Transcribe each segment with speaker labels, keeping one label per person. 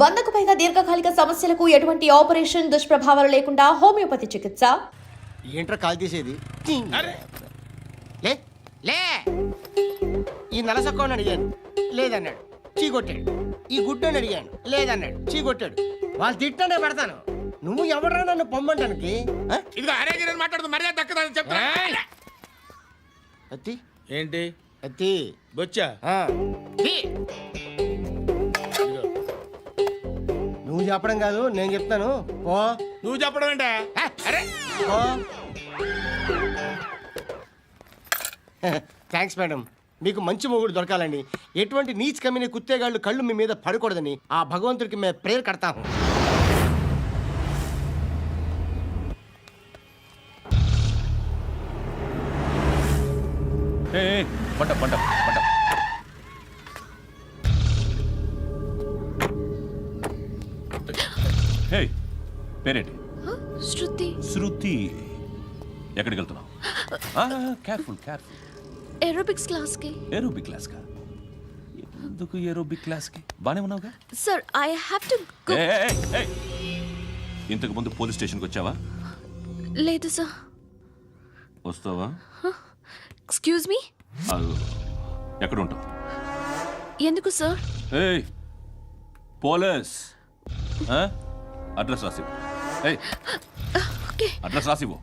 Speaker 1: 100కు పైగా దీర్ఘకాలిక సమస్యలకు ఎటువంటి ఆపరేషన్ దుష్ప్రభావాలు లేకుండా హోమియోపతి చికిత్స.
Speaker 2: ఏంట్రా కాల్ తీసేది? లే లే ఈ నలసక్కని అడిగాను లేదన్నాడు, చీ కొట్టాడు. ఈ గుడ్డని అడిగాను లేదన్నాడు, చీ కొట్టాడు. వాళ్ళు తిట్టానే పెడతాను. నువ్వు ఎవడరా నన్ను పొమ్మంటానికి?
Speaker 3: ఇదిగో అరే గిరని మాట్లాడుతూ మర్యాద దక్కదని చెప్తా.
Speaker 2: అత్తి
Speaker 3: ఏంటి
Speaker 2: అత్తి
Speaker 3: బొచ్చా?
Speaker 2: నువ్వు చెప్పడం కాదు నేను చెప్తాను. ఓ
Speaker 3: నువ్వు చెప్పడం ఏంటే? అరే
Speaker 2: ఓ థ్యాంక్స్ మేడం. మీకు మంచి మొగుడు దొరకాలని, ఎటువంటి నీచ్ కమ్మిన కుత్తేగాళ్ళు కళ్ళు మీ మీద పడకూడదని ఆ భగవంతుడికి మేము ప్రేయర్ కడతాము.
Speaker 4: పంట పంట పంట హే, పేరేంటి?
Speaker 5: శృతి.
Speaker 4: శృతి. ఎక్కడికి వెళ్తున్నావు? Careful careful.
Speaker 5: ఏరోబిక్స్ క్లాస్ కి.
Speaker 4: ఏరోబిక్ క్లాస్ కా? ఎందుకు ఏరోబిక్ క్లాస్ కి? బానే ఉన్నావుగా?
Speaker 5: Sir I have to go.
Speaker 4: ఇంతకు ముందు పోలీస్ స్టేషన్కి వచ్చావా?
Speaker 5: లేదు సార్.
Speaker 4: వస్తావా?
Speaker 5: Excuse me.
Speaker 4: ఎక్కడ ఉంటావు?
Speaker 5: ఎందుకు సార్?
Speaker 4: ఏయ్ పోలీస్, అడ్రస్ రాసివ్వు. ఏయ్
Speaker 5: ఓకే.
Speaker 4: అడ్రస్ రాసివ్వు.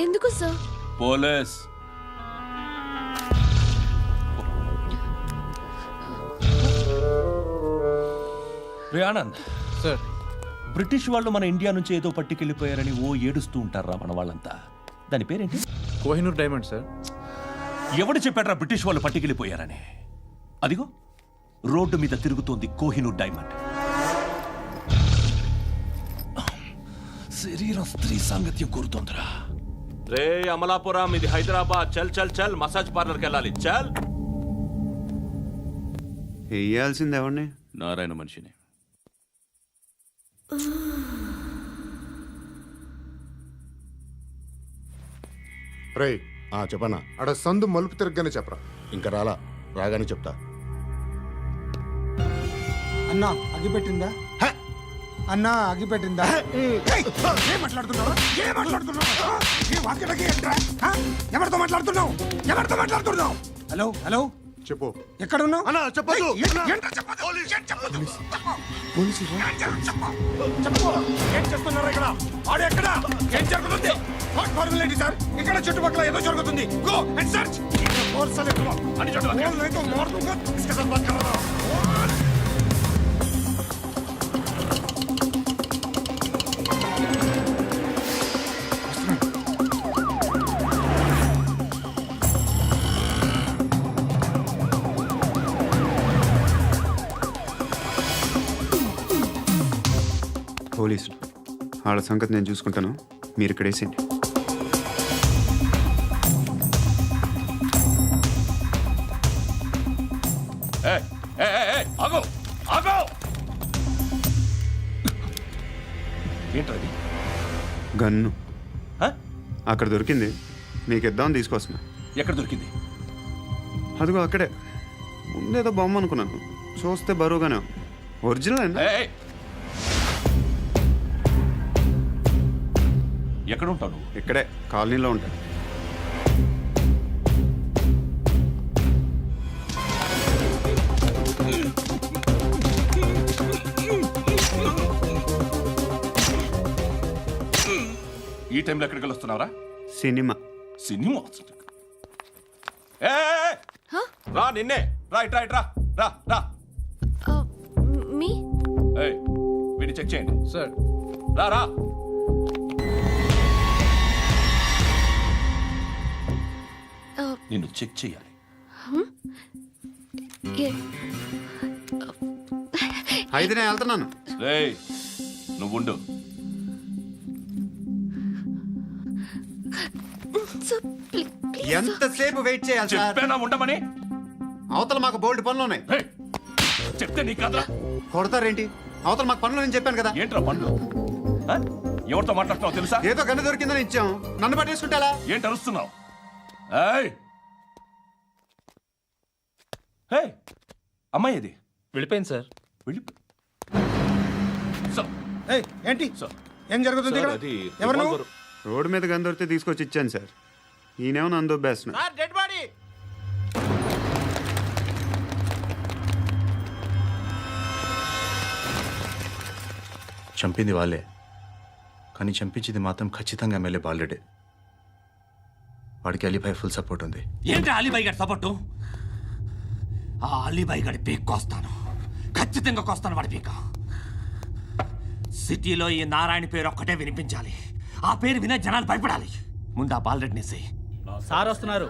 Speaker 5: ఎందుకు సార్?
Speaker 4: పోలీస్. రే ఆనంద్
Speaker 6: సార్,
Speaker 4: బ్రిటిష్ వాళ్ళు మన ఇండియా నుంచి ఏదో పట్టుకెళ్ళిపోయారని ఓ ఏడుస్తూ ఉంటారా మన వాళ్ళంతా. దాని పేరేంటి?
Speaker 6: Kohinoor diamond sir.
Speaker 4: ఎవడు చెప్పాడ్రా బ్రిటిష్ వాళ్ళు పట్టుకెళ్ళిపోయారని? అదిగో రోడ్డు మీద తిరుగుతోంది కోహినూర్ డైమండ్. శరీరం స్త్రీ సాంగత్యం కోరుతోందిరా. రే అమలాపురం, ఇది హైదరాబాద్. చల్ చల్ చల్, మసాజ్ పార్లర్కి వెళ్ళాలి. చల్.
Speaker 7: వేయాల్సింది ఎవరిని?
Speaker 4: నారాయణ మనిషిని.
Speaker 8: రే చెప్పనా? అడ సందు మలుపు తిరగగానే చెప్పరా. ఇంకా రాగానే చెప్తా.
Speaker 9: అన్నా అగిపెట్టిందా? అన్నా అగిపెట్టిందా? ఏం మాట్లాడుతున్నావు? ఎవరితో మాట్లాడుతున్నావు? హలో హలో,
Speaker 8: చెప్పు.
Speaker 9: ఎక్కడున్నావు?
Speaker 8: అన్నా చెప్పదు.
Speaker 9: ఏం చేస్తున్నారు ఇక్కడ? వాడు ఎక్కడ? ఏం జరుగుతుంది? సార్, ఇక్కడ చుట్టుపక్కల ఏదో జరుగుతుంది. Go and search.
Speaker 7: పోలీసులు వాళ్ళ సంగతి నేను చూసుకుంటాను, మీరు ఇక్కడ వేసేయండి.
Speaker 4: ఏంటది?
Speaker 7: గన్ను అక్కడ దొరికింది, మీకు ఇద్దామని తీసుకొస్తున్నా.
Speaker 4: ఎక్కడ దొరికింది?
Speaker 7: అదిగో అక్కడే. ముందేదో బొమ్మ అనుకున్నాను, చూస్తే బరువుగానే ఒరిజినల్ అండి.
Speaker 4: ఎక్కడ ఉంటావు?
Speaker 7: ఇక్కడే కాలనీలో ఉంటాను.
Speaker 4: ఈ టైంలో ఎక్కడికి వస్తున్నావురా?
Speaker 7: సినిమా.
Speaker 4: సినిమా? రా, నిన్నే. రైట్ రైట్ రా రా రా.
Speaker 5: మీ
Speaker 4: వీడిని చెక్ చేయండి
Speaker 6: సార్.
Speaker 4: రా రా. నిన్ను చెక్ చేయాలి.
Speaker 7: అయితే నేను వెళ్తున్నాను.
Speaker 4: రేయ్ నువ్వుండు.
Speaker 7: ఎంతసేపు వెయిట్ చేయాలి సార్?
Speaker 4: చెప్పేనా ఉండమని?
Speaker 7: అవతల మాకు బోల్డ్ పనులు ఉన్నాయి.
Speaker 4: చెప్తే నీ కదరా.
Speaker 7: కొడతారేంటి? అవతల మాకు పనులు నేను చెప్పాను కదా.
Speaker 4: ఏంట్రా పనులు? ఎవరితో మాట్లాడుతున్నావు తెలుసా?
Speaker 7: ఏదో గన్ను దొరికిందని ఇచ్చాం, నన్ను పట్టేసుకుంటా.
Speaker 4: ఏంటి అరుస్తున్నావు? హే అమ్మాయి అది
Speaker 6: వెళ్ళిపోయింది సార్.
Speaker 4: వెళ్ళి సార్
Speaker 9: ఏయ్, ఏంటి
Speaker 4: సార్
Speaker 9: ఏం జరుగుతుంది ఇక్కడ? ఎవరు నువ్వు?
Speaker 7: రోడ్డు మీద గన్ దొరికితే తీసుకొచ్చి ఇచ్చాను సార్. ఈయనేమో నన్ను దొబ్బేస్తున్నా.
Speaker 2: Dead body.
Speaker 6: చంపింది వాళ్ళే, కానీ చంపించింది మాత్రం ఖచ్చితంగా ఎమ్మెల్యే బాలుడే. వాడికి అలీభాయ్ ఫుల్ సపోర్ట్ ఉంది.
Speaker 4: ఏంటి అలీబాయి గారి సపోర్టు? ఆ అలీబాయి గారి పీక్ కోస్తాను, ఖచ్చితంగా కోస్తాను వాడి పీక. సిటీలో ఈ నారాయణ పేరు ఒక్కటే వినిపించాలి. ఆ పేరు వినే జనాలు భయపడాలి. ముందు ఆ బాలరెడ్డిని
Speaker 6: సార్ వస్తున్నారు.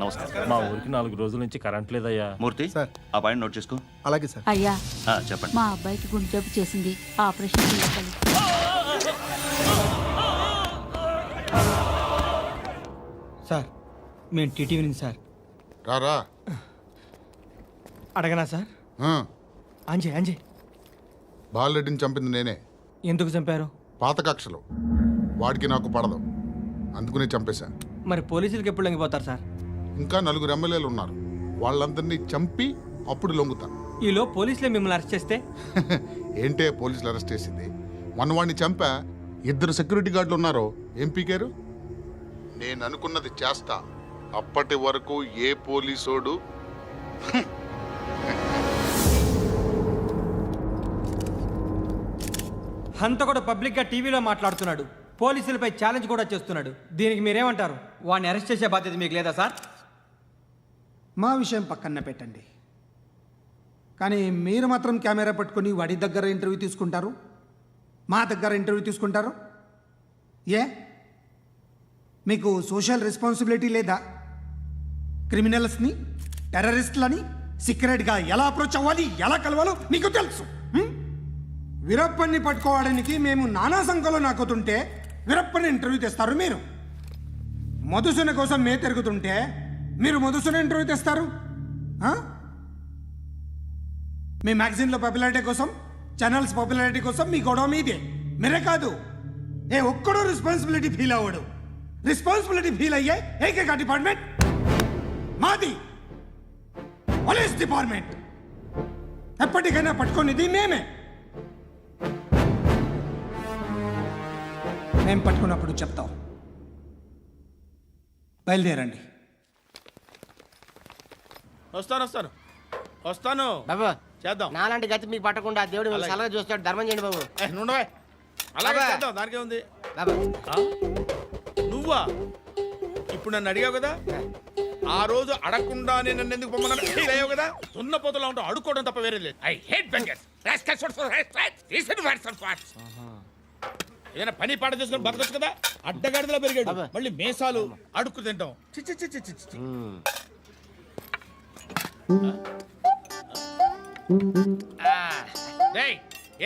Speaker 4: నమస్కారం.
Speaker 6: మా ఊరికి 4 రోజుల నుంచి కరెంట్ లేదయ్యా.
Speaker 4: మూర్తి
Speaker 10: సార్.
Speaker 4: ఆ పాయింట్ నోట్ చేసుకో.
Speaker 10: అలాగే సార్.
Speaker 11: అయ్యా,
Speaker 4: చెప్పండి.
Speaker 11: మా అబ్బాయికి గుండె జబ్బు చేసింది, ఆపరేషన్ చేయాలి.
Speaker 10: సార్ మేము టీటీవీ నుంచి సార్.
Speaker 8: రారా.
Speaker 10: అడగనా సార్?
Speaker 8: ఆ,
Speaker 10: అంజయ్
Speaker 8: బాలరెడ్డిని చంపింది నేనే.
Speaker 10: ఎందుకు చంపారు?
Speaker 8: పాత కక్షలు. వాడికి నాకు పడదు, అందుకునే చంపేశా.
Speaker 10: మరి పోలీసులకు ఎప్పుడు లొంగిపోతారు సార్?
Speaker 8: ఇంకా 4 ఎమ్మెల్యేలు ఉన్నారు, వాళ్ళందరినీ చంపి అప్పుడు లొంగుతా.
Speaker 10: ఈలో పోలీసులే మిమ్మల్ని అరెస్ట్ చేస్తే?
Speaker 8: ఏంటే పోలీసులు అరెస్ట్ చేసింది? మొన్న వాడిని చంపా, 2 సెక్యూరిటీ గార్డులు ఉన్నారు, ఏం పీకారు? నేను అనుకున్నది చేస్తా, అప్పటి వరకు ఏ పోలీసోడు
Speaker 10: హంతకుడు పబ్లిక్గా టీవీలో మాట్లాడుతున్నాడు, పోలీసులపై ఛాలెంజ్ కూడా చేస్తున్నాడు. దీనికి మీరేమంటారు? వాడిని అరెస్ట్ చేసే బాధ్యత మీకు లేదా సార్?
Speaker 12: మా విషయం పక్కన పెట్టండి, కానీ మీరు మాత్రం కెమెరా పట్టుకొని వాడి దగ్గర ఇంటర్వ్యూ తీసుకుంటారు, మా దగ్గర ఇంటర్వ్యూ తీసుకుంటారు. ఏ మీకు సోషల్ రెస్పాన్సిబిలిటీ లేదా? క్రిమినల్స్ని, టెర్రరిస్టులని సీక్రెట్గా ఎలా అప్రోచ్ అవ్వాలి, ఎలా కలవాలో మీకు తెలుసు. వీరప్పన్ని పట్టుకోవడానికి మేము నానా సంఖ్యలో నాకుతుంటే వీరప్పని ఇంటర్వ్యూ తెస్తారు మీరు. మధుసూన కోసం మే తిరుగుతుంటే మీరు మధుసూన ఇంటర్వ్యూ తెస్తారు. మీ మ్యాగజైన్లో పాపులారిటీ కోసం, ఛానల్స్ పాపులారిటీ కోసం మీ గొడవ మీదే. మీరే కాదు, ఏ ఒక్కడో రెస్పాన్సిబిలిటీ ఫీల్ అవ్వడు. రెస్పాన్సిబిలిటీ ఫీల్ అయ్యే ఏకైక డిపార్ట్మెంట్ మాది, పోలీస్ డిపార్ట్మెంట్. ఎప్పటికైనా పట్టుకునేది మేమే. మేము పట్టుకున్నప్పుడు చెప్తాం. బయలుదేరండి.
Speaker 3: వస్తాను.
Speaker 2: బాబు
Speaker 3: చేద్దాం.
Speaker 2: నాలాంటి గతి మీకు పట్టకుండా దేవుడు మిమ్మల్ని సలహా చూస్తాడు. ధర్మం చేయండి బాబు.
Speaker 3: నుండవే. అలాగే
Speaker 2: బాబా.
Speaker 3: చేద్దాం, దానికే ఉంది.
Speaker 2: బాబు
Speaker 3: నువ్వా ఇప్పుడు నన్ను అడిగావు కదా, ఆ రోజు అడగకుండా నేను నన్ను ఎందుకు పొమ్మన్నాను ఫీల్ అయ్యావు కదా. సున్న పోతలో ఉంటావు, అడుక్కోవడం తప్ప వేరే లేదు. I hate bangers. ఏదైనా పని పాట చేసుకుని బతకొచ్చు కదా. అడ్డగాడిదలా పెరిగాడు, మళ్ళీ మేసాలు అడుక్కు తింటాం. చిచ్చి చిచ్చి చిచ్చి.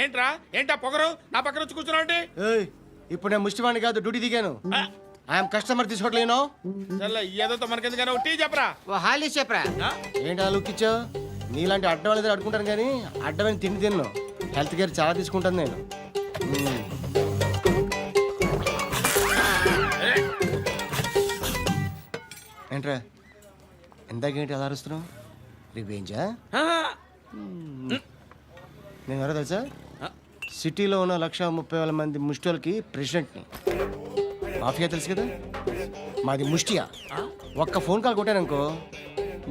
Speaker 3: ఏంట్రా ఏంటా పొగరు నా పక్కన వచ్చి కూర్చున్నావు అంటే?
Speaker 2: ఏయ్, ఇప్పుడు నేను ముష్టివాణి కాదు, డ్యూటీ దిగాను. ఐఎమ్ కస్టమర్ తీసుకోవట్లేను.
Speaker 3: ఏదో మనకెందుకైనా టీ చెప్పరా.
Speaker 2: ఓ హాలీ చెప్పరా. ఏంటి ఆ లుక్ ఇచ్చావు? నీలాంటి అడ్డం వాళ్ళ దగ్గర అడుకుంటాను, కానీ అడ్డమైన తిండి తిన్ను. హెల్త్ కేర్ చాలా తీసుకుంటాను నేను. ఏంట్రా ఇందాకేంటి అలా అరుస్తున్నావు? రివేంజా? నేను ఎవరో తెలుసా? సిటీలో ఉన్న 130,000 మంది ముష్టిలకి ప్రెసిడెంట్ని. మాఫియా తెలుసు కదా, మాది ముష్టియా. ఒక్క ఫోన్ కాల్ కొట్టాననుకో,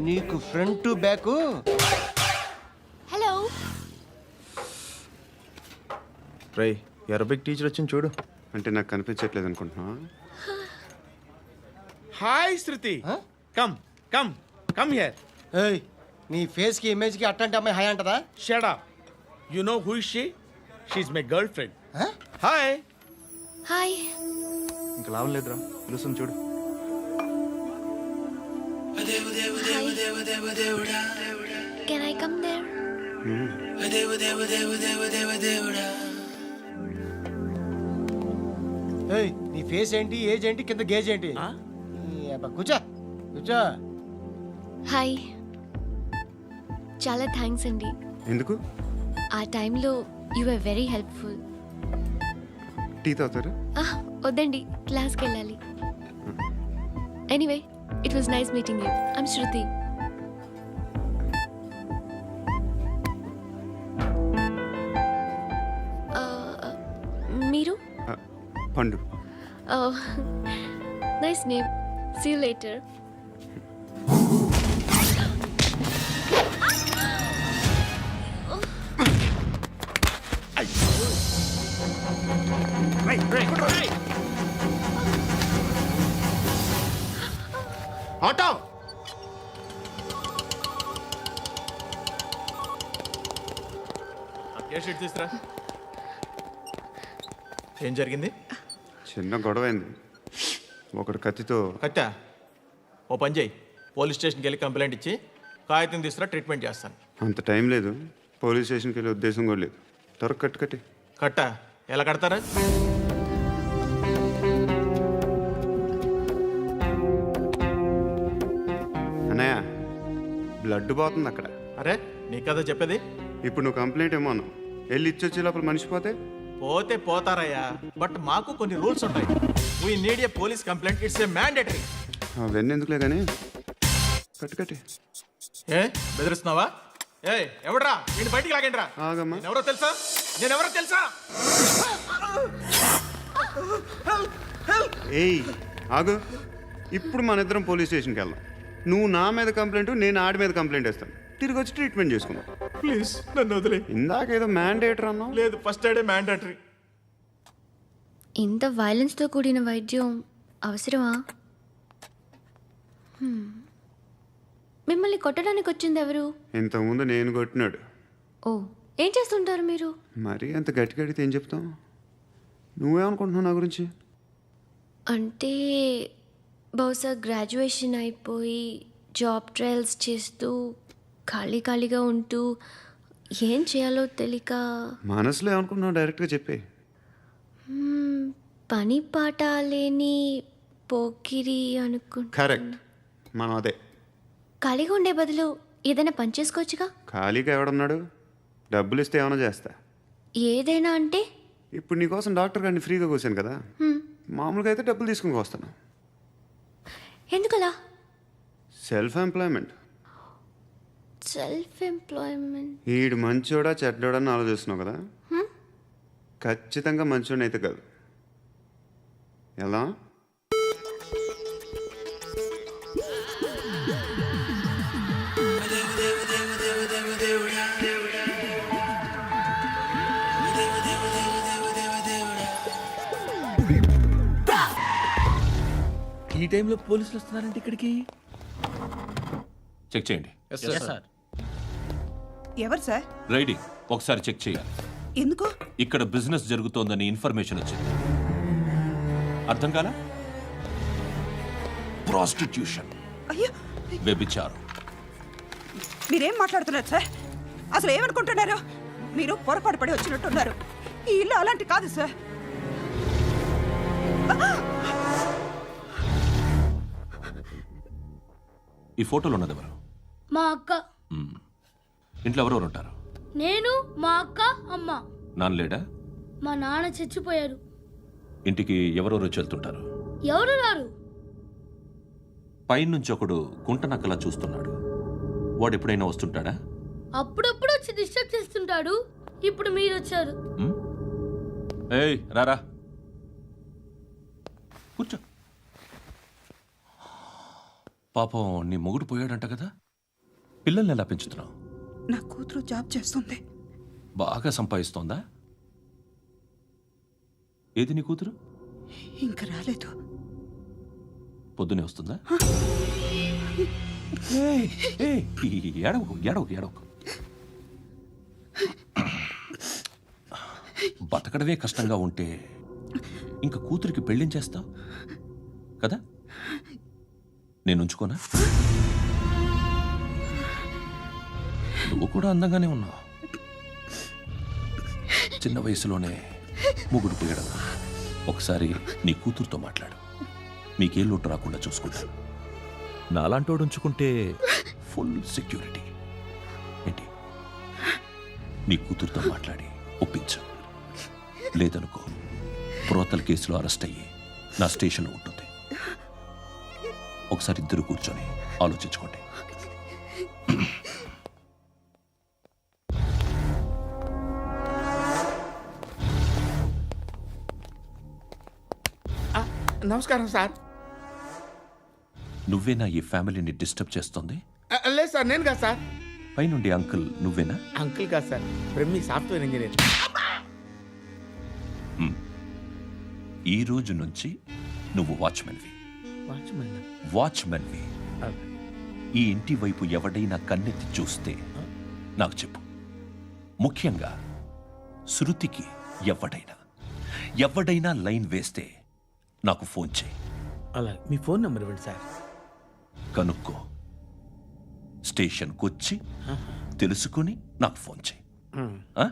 Speaker 2: నీకు ఫ్రంట్ టు బ్యాక్.
Speaker 5: హలో.
Speaker 6: రై, అరబిక్ టీచర్ వచ్చింది చూడు.
Speaker 7: అంటే నాకు కనిపించట్లేదు అనుకుంటున్నా.
Speaker 3: Hi Shruti. Come come come here.
Speaker 2: ఏయ్, నీ ఫేస్ కి ఇమేజ్ కి అట్టంటే అమ్మాయి హాయ్ అంటదా?
Speaker 3: Shut up. You know who is she? She is my girlfriend. Hi.
Speaker 5: Hi.
Speaker 6: ఇంకా లాభం లేదురా, పిలుస్తుంది చూడు.
Speaker 5: Can I come there?
Speaker 2: ఏయ్, నీ ఫేస్ ఏంటి, ఏజ్ ఏంటి, కింద గేజ్ ఏంటి? ఈ అబ్బా, కూర్చో కూర్చో.
Speaker 5: హాయ్. చాలా థ్యాంక్స్ అండి.
Speaker 7: ఎందుకు?
Speaker 5: ఆ టైంలో you are very helpful.
Speaker 7: Tea తాగుతారా?
Speaker 5: వద్దండి, క్లాస్కి వెళ్ళాలి. Anyway, it was nice meeting you. I'm Shruti.
Speaker 7: పండు.
Speaker 5: Nice name. See you later.
Speaker 2: Auto
Speaker 3: తీసుకురా. ఏం జరిగింది?
Speaker 7: చిన్న గొడవ అయింది. ఒకడు కత్తితో.
Speaker 3: కట్టా ఓ పని చేయి, పోలీస్ స్టేషన్కి వెళ్ళి కంప్లైంట్ ఇచ్చి కాగితం తీసుకురా, ట్రీట్మెంట్ చేస్తాను.
Speaker 7: అంత టైం లేదు. పోలీస్ స్టేషన్కి వెళ్ళే ఉద్దేశం కూడా లేదు. త్వరగా కట్టి.
Speaker 3: కట్టా ఎలా కడతారా?
Speaker 7: అన్నయ్య, బ్లడ్ పోతుంది అక్కడ.
Speaker 3: అరే నీ కదా చెప్పేది.
Speaker 7: ఇప్పుడు నువ్వు కంప్లైంట్ ఏమో అన్నావు. వెళ్ళి ఇచ్చొచ్చే లోపల మనిషి పోతే
Speaker 3: పోతే పోతారయ్యా, బట్ మాకు కొన్ని రూల్స్ ఉంటాయి. We need a police complaint, it's a mandatory.
Speaker 7: అవన్నీ ఎందుకులే కానీ కట్టి.
Speaker 3: ఏ బెదిరిస్తున్నావా? ఏ ఎవడ్రా నేను బయటికి లాగండి రా.
Speaker 7: ఆగమ్మా.
Speaker 3: ఎవరో తెలుసా? నేనెవరో తెలుసా?
Speaker 7: ఏయ్ ఆగు. ఇప్పుడు మన ఇద్దరం పోలీస్ స్టేషన్కి వెళ్దాం. నువ్వు నా మీద కంప్లైంట్, నేను ఆడి మీద కంప్లైంట్ వేస్తాను. తిరిగి వచ్చి ట్రీట్మెంట్ చేసుకుందాం.
Speaker 3: ప్లీజ్ నన్ను వదిలే.
Speaker 7: ఇందాక ఏదో మ్యాండేటర్ అన్నావు.
Speaker 3: లేదు, ఫస్ట్ ఎయిడే మ్యాండేటరీ.
Speaker 5: ఇంత వైలెన్స్తో కూడిన వైద్యం అవసరమా? మిమ్మల్ని కొట్టడానికి వచ్చింది ఎవరు?
Speaker 7: ఇంతకుముందు నేను కొట్టినాడు.
Speaker 5: ఓ, ఏం చేస్తుంటారు మీరు?
Speaker 7: మరీ అంత గట్టి గడితే ఏం చెప్తావు? నువ్వేమనుకుంటున్నావు నా గురించి?
Speaker 5: అంటే బహుశా గ్రాడ్యుయేషన్ అయిపోయి జాబ్ ట్రయల్స్ చేస్తూ ఖాళీగా ఉంటూ ఏం చేయాలో తెలియక.
Speaker 7: మనసులో ఏమనుకుంటున్నావు డైరెక్ట్గా చెప్పే.
Speaker 5: పని పాట లేని పోకిరి అనుకుంటా.
Speaker 7: కరెక్ట్, మనం అదే.
Speaker 5: ఖాళీగా ఉండే బదులు ఏదైనా పని చేసుకోవచ్చుగా.
Speaker 7: ఖాళీగా ఎవడున్నాడు? డబ్బులు ఇస్తే ఏమైనా చేస్తా.
Speaker 5: ఏదైనా అంటే?
Speaker 7: ఇప్పుడు నీకోసం డాక్టర్ గారిని ఫ్రీగా కూర్చాను కదా. మామూలుగా అయితే డబ్బులు తీసుకుని వస్తాను.
Speaker 5: ఎందుకలా?
Speaker 7: Self employment. ఈడు మంచోడా చెడ్డోడా అని ఆలోచిస్తున్నావు కదా. ఖచ్చితంగా మంచోడని అయితే కాదు. ఎలా?
Speaker 3: ఈ టైంలో పోలీసులు వస్తున్నారంటే ఇక్కడికి.
Speaker 4: చెక్ చేయండి.
Speaker 11: ఎవరు సార్?
Speaker 4: రైడింగ్ ఒకసారి చెక్ చేయాలి.
Speaker 11: ఎందుకు?
Speaker 4: ఇక్కడ బిజినెస్ జరుగుతోందని ఇన్ఫర్మేషన్ వచ్చింది. అర్థం కాలా? ప్రాస్టిట్యూషన్,
Speaker 11: అయ్యో,
Speaker 4: వ్యభిచారం.
Speaker 11: మీరేం మాట్లాడుతున్నారు సార్? అసలు ఏమనుకుంటున్నారు? మీరు పొరపాటు పడి వచ్చినట్టున్నారు. ఈ ఇల్లు అలాంటి కాదు సార్.
Speaker 4: ఈ ఫోటోలో ఉన్నది ఎవరు?
Speaker 13: మా అక్క.
Speaker 4: ఇంట్లో ఎవరెవరు ఉంటారు?
Speaker 13: నేను, మా అక్క, అమ్మ.
Speaker 4: నాన్న లేడా?
Speaker 13: మా నాన్న చచ్చిపోయారు.
Speaker 4: ఇంటికి ఎవరెవరు వచ్చి వెళ్తుంటారు?
Speaker 13: ఎవరు రారు.
Speaker 4: పైనుంచి ఒకడు కుంటనక్కలా చూస్తున్నాడు. వాడు ఎప్పుడైనా వస్తుంటాడా?
Speaker 13: అప్పుడప్పుడు వచ్చి డిస్టర్బ్ చేస్తుంటాడు. ఇప్పుడు మీరు వచ్చారు.
Speaker 4: ఏయ్ రారా, కూర్చో. పాపం నీ మొగుడు పోయాడంట కదా. పిల్లల్ని ఎలా పెంచుతున్నావు?
Speaker 11: నా కూతురు జాబ్ చేస్తుంది.
Speaker 4: బాగా సంపాదిస్తోందా? ఏది నీ కూతురు?
Speaker 11: ఇంకా రాలేదు.
Speaker 4: పొద్దునే వస్తుందా? ఏడవకు. బతకడమే కష్టంగా ఉంటే ఇంకా కూతురికి పెళ్ళించేస్తావు కదా. నేను ఉంచుకోనా? నువ్వు కూడా అందంగానే ఉన్నావు. చిన్న వయసులోనే ముగుడు పోయడం. ఒకసారి నీ కూతురుతో మాట్లాడు. నీకే లోటు రాకుండా చూసుకుంటాను. నాలాంటోడు ఉంచుకుంటే ఫుల్ సెక్యూరిటీ. ఏంటి? నీ కూతురుతో మాట్లాడి ఒప్పించు. లేదనుకో, ప్రోతల కేసులో అరెస్ట్ అయ్యి నా స్టేషన్లో ఉంటుంది. ఒకసారి ఇద్దరు కూర్చొని ఆలోచించుకోండి.
Speaker 3: నమస్కారం సార్.
Speaker 4: నువ్వేనా ఈ ఫ్యామిలీని డిస్టర్బ్ చేస్తుంది?
Speaker 3: లేదు సార్, నేను కాదు సార్.
Speaker 4: పైనుండి అంకుల్ నువ్వేనా?
Speaker 3: అంకుల్ కాదు సార్, బ్రహ్మి సాఫ్ట్వేర్ ఇంజనీర్.
Speaker 4: ఈ రోజు నుంచి నువ్వు వాచ్మెన్వి. ఈ ఇంటి వైపు ఎవడైనా కన్నెత్తి చూస్తే నాకు చెప్పు. ముఖ్యంగా శృతికి ఎవడైనా లైన్ వేస్తే నాకు ఫోన్ చేయి.
Speaker 3: అలా మీ ఫోన్ నెంబర్ ఇవ్వండి సార్.
Speaker 4: కనుక్కో, స్టేషన్కి వచ్చి తెలుసుకుని నాకు ఫోన్ చేయి. ఆ?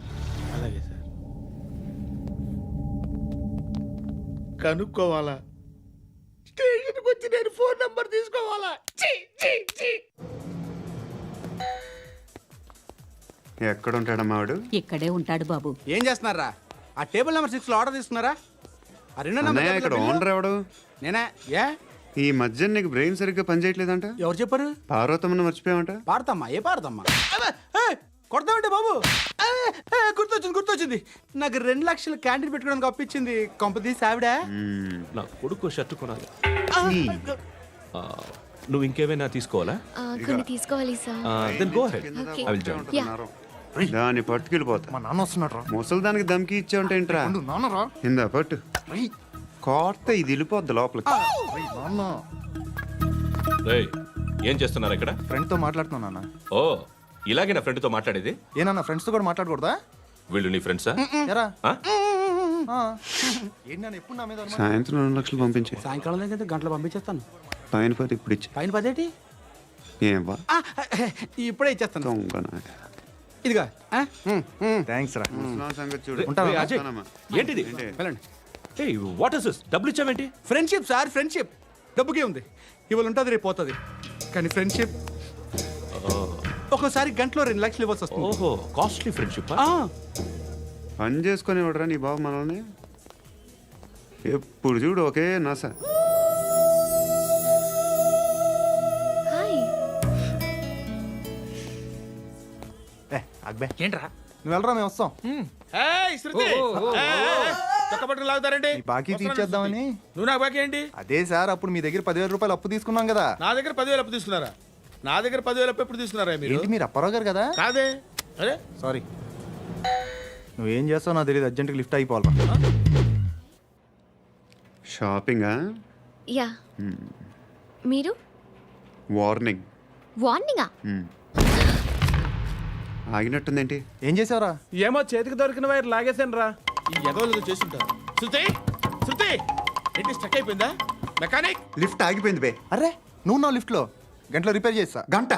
Speaker 3: అలాగే సార్. కనుక్కోవాలా? స్టేషన్కి వచ్చి నేను ఫోన్ నంబర్ తీసుకోవాలా?
Speaker 7: ఎక్కడ ఉంటాడమ్మా వాడు?
Speaker 11: ఇక్కడే ఉంటాడు బాబు.
Speaker 10: ఏం చేస్తున్నారా? ఆ టేబుల్ నెంబర్ 6 లో ఆర్డర్ తీసుకున్నారా? ఆ రెండో
Speaker 7: అన్నయ్య, ఇక్కడ ఓనర్ ఎవడు?
Speaker 10: నేనే. ఏ
Speaker 7: ఈ మధ్య నీకు బ్రెయిన్ సరిగ్గా పనిచేయట్లేదంట.
Speaker 10: ఎవరు చెప్పారు?
Speaker 7: పార్వతమ్మను మర్చిపోయామంట.
Speaker 10: పాడతామ్మా? ఏ పాడతామ్మా? కొడతామంటే బాబు. గుర్తొచ్చింది. నాకు 2 లక్షలు క్యాంటీన్ పెట్టుకోవడానికి అప్పించింది కొంపతీసి ఆవిడ.
Speaker 4: నా కొడుకు షర్ట్ కొనాలి. నువ్వు ఇంకేమైనా తీసుకోవాలా?
Speaker 5: కొన్ని తీసుకోవాలి sir.
Speaker 4: Then go ahead. I will join.
Speaker 7: దాన్ని పట్టుకెళ్ళిపోతా.
Speaker 8: మా నాన్న వస్తున్నాడు.
Speaker 7: ముసలి దానికి దమ్కి ఇచ్చావుంటేంట్రా?
Speaker 8: నాన్నరా
Speaker 7: ఇందా పట్టు. కోర్త ఇది వెళ్ళిపోద్ది లోపలికి.
Speaker 8: నాన్న
Speaker 4: రేయ్, ఏం చేస్తున్నారు ఇక్కడ?
Speaker 8: ఫ్రెండ్తో మాట్లాడుతున్నా నాన్న.
Speaker 4: ఓ, ఇలాగే నా ఫ్రెండ్తో మాట్లాడేది?
Speaker 8: ఏనా ఫ్రెండ్స్తో కూడా మాట్లాడకూడదా?
Speaker 4: వీళ్ళు నీ ఫ్రెండ్సా?
Speaker 8: ఎరా
Speaker 4: ఆ?
Speaker 8: ఏంటి నాన్న ఎప్పుడు నా మీద అనుమానం?
Speaker 7: సాయంత్రం 2 లక్షలు పంపించే.
Speaker 10: సాయంకాలం దగ్గర గంటలు పంపించేస్తాను.
Speaker 7: పైన 10 ఇప్పుడు ఇచ్చే.
Speaker 10: పైన 10
Speaker 7: ఏం వా
Speaker 10: ఇప్పుడే ఇచ్చేస్తాను.
Speaker 7: దొంగనా.
Speaker 10: ఇదిగా
Speaker 8: థ్యాంక్స్ రా.
Speaker 7: ముసలాం సంగతి చూడు.
Speaker 4: రేయ్, అజయ్, ఏంటిది?
Speaker 10: వెళ్ళండి.
Speaker 4: ఏయ్, వాట్ ఇస్ దిస్? డబ్బులు ఇచ్చావేంటి?
Speaker 10: Friendship sir, friendship. డబ్బుకే ఉంది. ఇవాళ ఉంటుంది, రేపు పోతుంది. కానీ ఫ్రెండ్షిప్ ఒక్కోసారి గంటలో 2 లక్షలు ఇవ్వాల్సి వస్తుంది.
Speaker 4: ఓహో, కాస్ట్లీ ఫ్రెండ్షిప్.
Speaker 7: పని చేసుకొని ఇవ్వడరా నీ బాబు మనల్ని. ఎప్పుడు చూడు ఒకే నస.
Speaker 5: హాయ్.
Speaker 8: అక్బే
Speaker 10: ఏంట్రా?
Speaker 8: నువ్వు వెళ్ళరా, మేము వస్తాం.
Speaker 3: ఏయ్, శృతి! చొక్కా పట్టుకుని లాగుతారండి?
Speaker 8: ఈ బాకీ తీర్చేద్దామని.
Speaker 3: నువ్వు నాకు బాకీ ఏంటి?
Speaker 8: అదే సార్, అప్పుడు మీ దగ్గర 10,000 రూపాయలు అప్పు తీసుకున్నాం కదా.
Speaker 3: నా దగ్గర 10,000 అప్పు తీసుకున్నారా? నా దగ్గర 10,000 అప్పు ఎప్పుడు తీసుకున్నారా మీరు?
Speaker 8: ఏంటి మీరు అప్పారావు గారు కదా?
Speaker 3: కాదే. అరే
Speaker 8: సారీ. నువ్వేం చేస్తావు నాకు తెలియదు, అర్జెంట్గా లిఫ్ట్ అయిపోవాలరా.
Speaker 7: షాపింగా?
Speaker 5: యా. మీరు?
Speaker 7: వార్నింగ్.
Speaker 5: వార్నింగా?
Speaker 7: ఆగినట్టుందేంటి?
Speaker 8: ఏం చేసావురా?
Speaker 10: ఏమో చేతికి దొరికిన వైర్ లాగేసాను రా.
Speaker 3: ఈ ఎగవలు చేస్తుంటారు. శృతి! శృతి! ఏంటి స్టక్ అయిపోయిందా? మెకానిక్!
Speaker 7: లిఫ్ట్ ఆగిపోయింది బే.
Speaker 8: అరే నువ్వు నా లిఫ్ట్లో గంటలో రిపేర్ చేస్తా.
Speaker 7: గంట?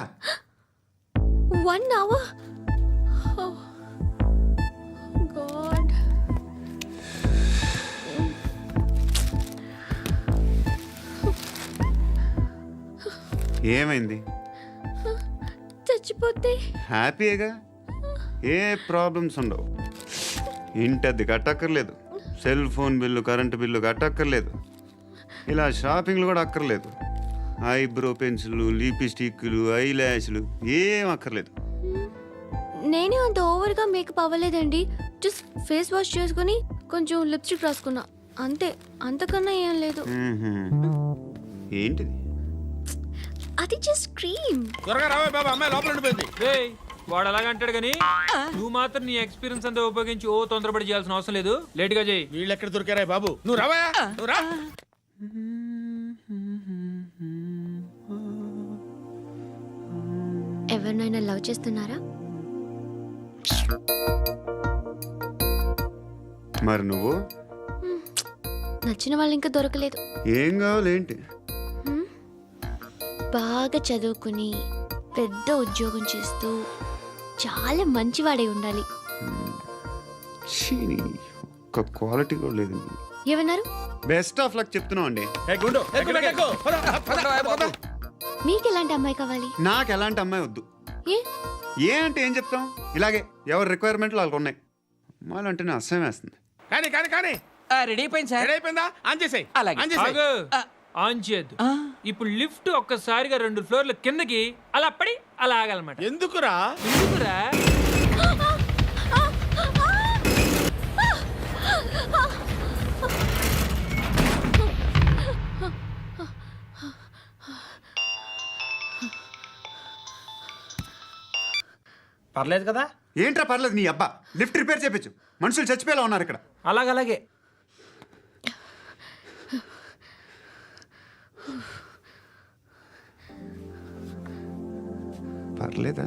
Speaker 5: 1 hour? Oh. God.
Speaker 7: ఏమైంది?
Speaker 5: చచ్చిపోతే?
Speaker 7: హ్యాపీగా, ఏ ప్రాబ్లమ్స్ ఉండవు. ఇంటి అద్దె కట్టక్కర్లేదు, cell phone bill, current bill కట్టక్కర్లేదు, ఇలా షాపింగ్లు కూడా అక్కర్లేదు. ఐబ్రో పెన్సిల్లు, లిప్స్టిక్లు, ఐ ల్యాష్లు ఏం అక్కర్లేదు.
Speaker 5: నేనే అంత ఓవర్గా మేకప్ అవ్వలేదండి. జస్ట్ ఫేస్ వాష్ చేసుకుని కొంచెం లిప్స్టిక్ రాసుకున్నా అంతే. అంతకన్నా ఏం లేదు.
Speaker 7: ఏంటిది?
Speaker 5: అది జస్ట్ క్రీమ్.
Speaker 3: త్వరగా రావే బాబా, అమ్మాయి లోపల ఉండిపోయింది.
Speaker 10: వాడు అలాగంటాడు కానీ నువ్వు మాత్రం నీ ఎక్స్పీరియన్స్ అంతా ఉపయోగించి తొందరపడి చేయాల్సిన అవసరం లేదు. లేట్ గా చేయి.
Speaker 3: వీళ్ళు ఎక్కడ దొరికారా బాబు? నువ్వు రావా? నువ్వు రా.
Speaker 5: ఎవరినైనా లవ్ చేస్తున్నారా?
Speaker 7: మరి నువ్వు?
Speaker 5: నచ్చిన వాళ్ళు ఇంకా దొరకలేదు.
Speaker 7: ఏం కావాలేంటి?
Speaker 5: బాగా చదువుకుని పెద్ద ఉద్యోగం చేస్తూ చాలా మంచివాడై ఉండాలి.
Speaker 7: ఒక్క క్వాలిటీ కూడా లేదు.
Speaker 5: ఏమన్నారు?
Speaker 7: బెస్ట్ ఆఫ్ లక్ చెప్తున్నావు అండి.
Speaker 5: మీకు ఎలాంటి అమ్మాయి కావాలి?
Speaker 7: నాకు ఎలాంటి అమ్మాయి వద్దు. ఏ అంటే ఏం చెప్తాం? ఇలాగే ఎవరి రిక్వైర్మెంట్లు వాళ్ళకు ఉన్నాయి. అమ్మాయిలు అంటేనే అసహ్యం వేస్తుంది.
Speaker 3: కానీ కానీ కానీ
Speaker 10: రెడీ అయిపోయింది సార్.
Speaker 3: రెడీ అయిపోయిందా? ఆన్ చేసేయ్. ఆన్ చేసేయ్.
Speaker 10: ఆన్ చేయద్దు. ఇప్పుడు లిఫ్ట్ ఒక్కసారిగా 2 ఫ్లోర్ల కిందకి అలా పడి అలా ఆగాలన్నమాట.
Speaker 3: ఎందుకురా?
Speaker 10: ఎందుకురా? పర్లేదు కదా?
Speaker 7: ఏంట్రా పర్లేదు నీ అబ్బా. లిఫ్ట్ రిపేర్ చేయించు. మనుషులు చచ్చిపోయేలా ఉన్నారు ఇక్కడ.
Speaker 10: అలాగే
Speaker 7: పర్లేదా?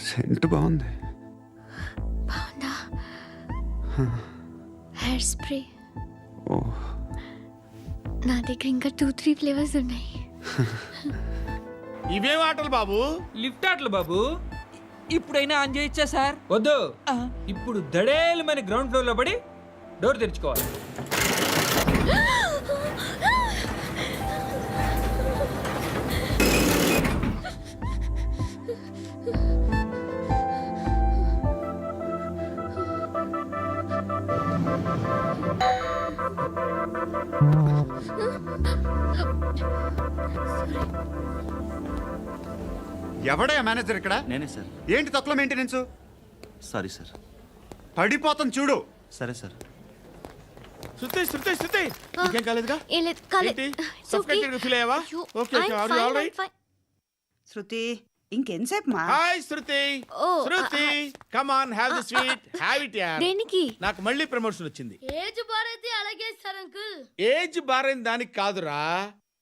Speaker 7: సెంట్ బాగుంది.
Speaker 5: బాగుందా? Hair spray.
Speaker 7: ఓ
Speaker 5: నా దగ్గర ఇంకా 2-3 ఫ్లేవర్స్ ఉన్నాయి.
Speaker 3: ఇవేం ఆటలు బాబు?
Speaker 10: లిఫ్ట్ ఆటలు బాబు. ఇప్పుడైనా ఆన్ చేయొచ్చా సార్? వద్దు. ఇప్పుడు దడేలు మన గ్రౌండ్ ఫ్లోర్ లో పడి డోర్ తెరుచుకోవాలి.
Speaker 7: ఎవడయ్యా మేనేజర్ ఇక్కడ?
Speaker 6: నేనే సార్.
Speaker 7: ఏంటి తక్కువ మెయింటెనెన్స్?
Speaker 6: Sorry sir.
Speaker 7: పడిపోతాం చూడు.
Speaker 6: సరే సార్.
Speaker 3: శృతి ఇంకేం కాలేదుగా?
Speaker 5: ఏం లేదు, కాలేదు.
Speaker 3: ఏంటి?
Speaker 5: It's okay.
Speaker 3: Suffocated గా feel అయ్యావా?
Speaker 5: అయ్యో,
Speaker 3: Okay,
Speaker 5: I'm
Speaker 3: are you
Speaker 5: fine,
Speaker 3: all
Speaker 5: I'm
Speaker 3: right?
Speaker 5: fine.
Speaker 11: శృతి ఇంకెంతసేపు మా?
Speaker 3: Hi Shruti.
Speaker 5: Oh,
Speaker 3: Shruti come on have the sweet. Have it yeah.
Speaker 5: దేనికి?
Speaker 3: నాకు మళ్ళీ ప్రమోషన్ వచ్చింది.
Speaker 13: ఏజ్ బారైతే అలాగే సార్ అంకుల్.
Speaker 3: ఏజ్ బారైన దానికి కాదురా,